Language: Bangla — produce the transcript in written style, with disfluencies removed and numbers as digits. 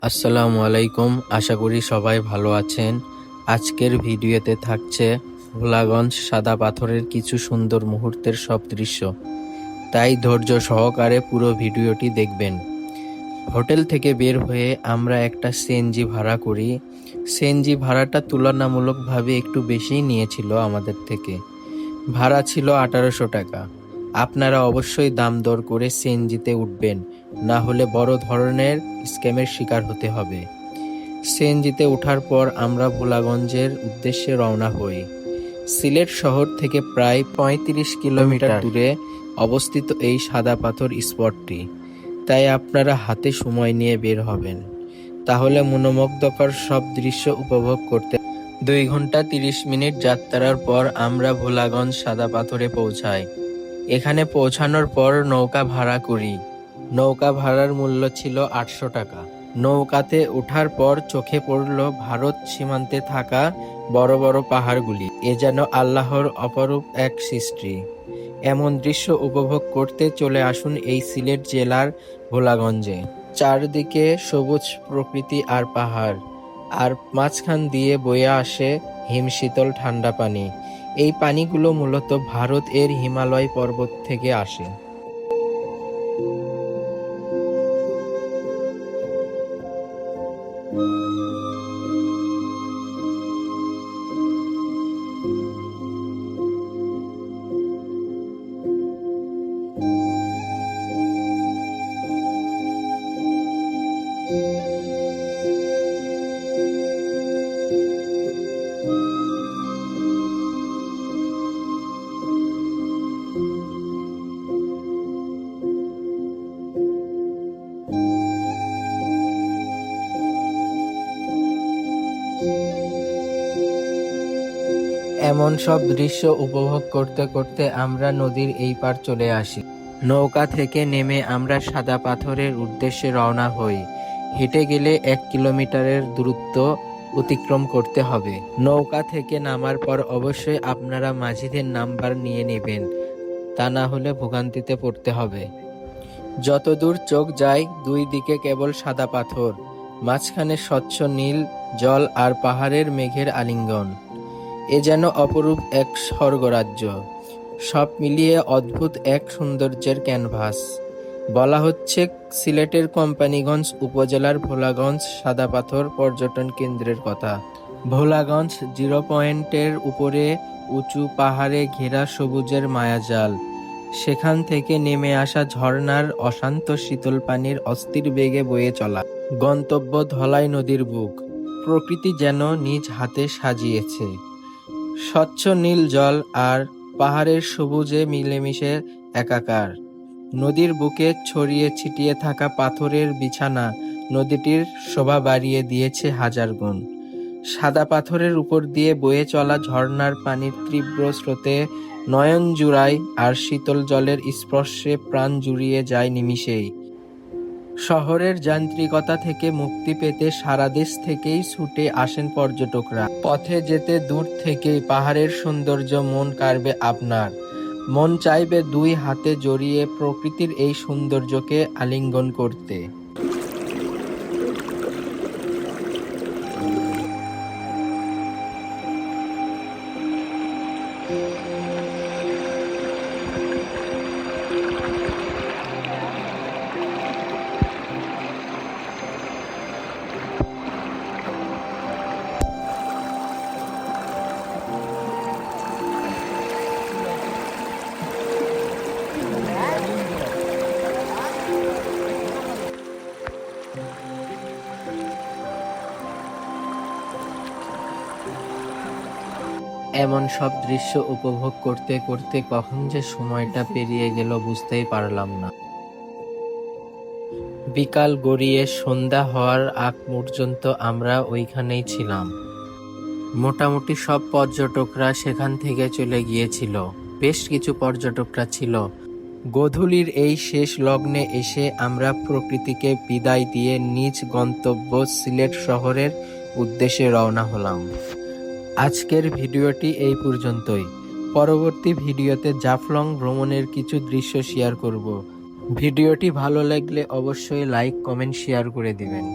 আসসালামু আলাইকুম। আশা করি সবাই ভালো আছেন। আজকের ভিডিওতে থাকছে ভোলাগঞ্জ সাদা পাথরের কিছু সুন্দর মুহূর্তের সব দৃশ্য, তাই ধৈর্য সহকারে পুরো ভিডিওটি দেখবেন। হোটেল থেকে বের হয়ে আমরা একটা সিএনজি ভাড়া করি। সিএনজি ভাড়াটা তুলনামূলকভাবে একটু বেশিই নিয়েছিল আমাদের থেকে। ভাড়া ছিল 1800 টাকা। আপনারা অবশ্যই দাম দর করে সিএনজিতে উঠবেন, না হলে বড় ধরনের স্ক্যামের শিকার হতে হবে। সিএনজিতে ওঠার পর আমরা ভোলাগঞ্জের উদ্দেশ্যে রওনা হই। সিলেট শহর থেকে প্রায় 35 কিলোমিটার দূরে অবস্থিত এই সাদা পাথর স্পটটি, তাই আপনারা হাতে সময় নিয়ে বের হবেন, তাহলে মনোমুগ্ধকর সব দৃশ্য উপভোগ করতে। 2 ঘন্টা 30 মিনিট যাত্রার পর আমরা ভোলাগঞ্জ সাদা পাথরে পৌঁছাই। এখানে পৌঁছানোর পর নৌকা ভাড়া করি। নৌকা ভাড়ার মূল্য ছিল 800 টাকা। নৌকাতে ওঠার পর চোখে পড়ল ভারত সীমান্তে থাকা বড় বড় পাহাড়গুলি। এ যেন আল্লাহর অপরূপ এক সৃষ্টি। এমন দৃশ্য উপভোগ করতে চলে আসুন এই সিলেট জেলার ভোলাগঞ্জে। চারদিকে সবুজ প্রকৃতি আর পাহাড়, আর মাঝখান দিয়ে বয়ে আসে হিমশীতল ঠান্ডা পানি। এই পানিগুলো মূলত ভারত এর হিমালয় পর্বত থেকে আসে। এমন সব দৃশ্য উপভোগ করতে করতে আমরা নদীর এই পার চলে আসি। নৌকা থেকে নেমে আমরা সাদা পাথরের উদ্দেশ্যে রওনা হই। হেঁটে গেলে 1 কিলোমিটারের দূরত্ব অতিক্রম করতে হবে। নৌকা থেকে নামার পর অবশ্যই আপনারা মাঝিদের নাম্বার নিয়ে নেবেন, তা না হলে ভোগান্তিতে পড়তে হবে। যতদূর চোখ যায় দুই দিকে কেবল সাদা পাথর, মাঝখানে স্বচ্ছ নীল জল আর পাহাড়ের মেঘের আলিঙ্গন। এ যেন অপরূপ এক স্বর্গরাজ্য। সব মিলিয়ে অদ্ভুত এক সৌন্দর্যের ক্যানভাস। বলা হচ্ছে সিলেটের কোম্পানীগঞ্জ উপজেলার ভোলাগঞ্জ সাদা পাথর পর্যটন কেন্দ্রের কথা। ভোলাগঞ্জ 0 পয়েন্টের উপরে উঁচু পাহাড়ে ঘেরা সবুজের মায়াজাল। সেখান থেকে নেমে আসা ঝর্ণার অশান্ত শীতল পানির অস্থির বেগে বয়ে চলা। গন্তব্য ধলাই নদীর বুক। প্রকৃতি যেন নিজ হাতে সাজিয়েছে। স্বচ্ছ নীল জল আর পাহাড়ের সবুজে মিলেমিশে একাকার। নদীর বুকে ছড়িয়ে ছিটিয়ে থাকা পাথরের বিছানা নদীটির শোভা বাড়িয়ে দিয়েছে হাজার গুণ। সাদা পাথরের উপর দিয়ে বয়ে চলা ঝর্ণার পানির তীব্র স্রোতে নয়ন জুড়ায়, আর শীতল জলের স্পর্শে প্রাণ জুড়িয়ে যায় নিমিষেই। শহরের যান্ত্রিকতা থেকে মুক্তি পেতে সারা দেশ থেকেই ছুটে আসেন পর্যটকরা। পথে যেতে দূর থেকেই পাহাড়ের সৌন্দর্য মন কাড়বে আপনার। মন চাইবে 2 হাতে জড়িয়ে প্রকৃতির এই সৌন্দর্যকে আলিঙ্গন করতে। এমন সব দৃশ্য উপভোগ করতে করতে কখন যে সময়টা পেরিয়ে গেল বুঝতেই পারলাম না। বিকাল গড়িয়ে সন্ধ্যা হওয়ার আগ পর্যন্ত আমরা ওইখানেই ছিলাম। মোটামুটি সব পর্যটকরা সেখান থেকে চলে গিয়েছিল। বেশ কিছু পর্যটকরা ছিল। গোধূলির এই শেষ লগ্নে এসে আমরা প্রকৃতিকে বিদায় দিয়ে নিজ গন্তব্য সিলেট শহরের উদ্দেশ্যে রওনা হলাম। আজকের ভিডিওটি এই পর্যন্তই। পরবর্তী ভিডিওতে জাফলং ভ্রমণের কিছু দৃশ্য শেয়ার করব। ভিডিওটি ভালো লাগলে অবশ্যই লাইক, কমেন্ট, শেয়ার করে দিবেন।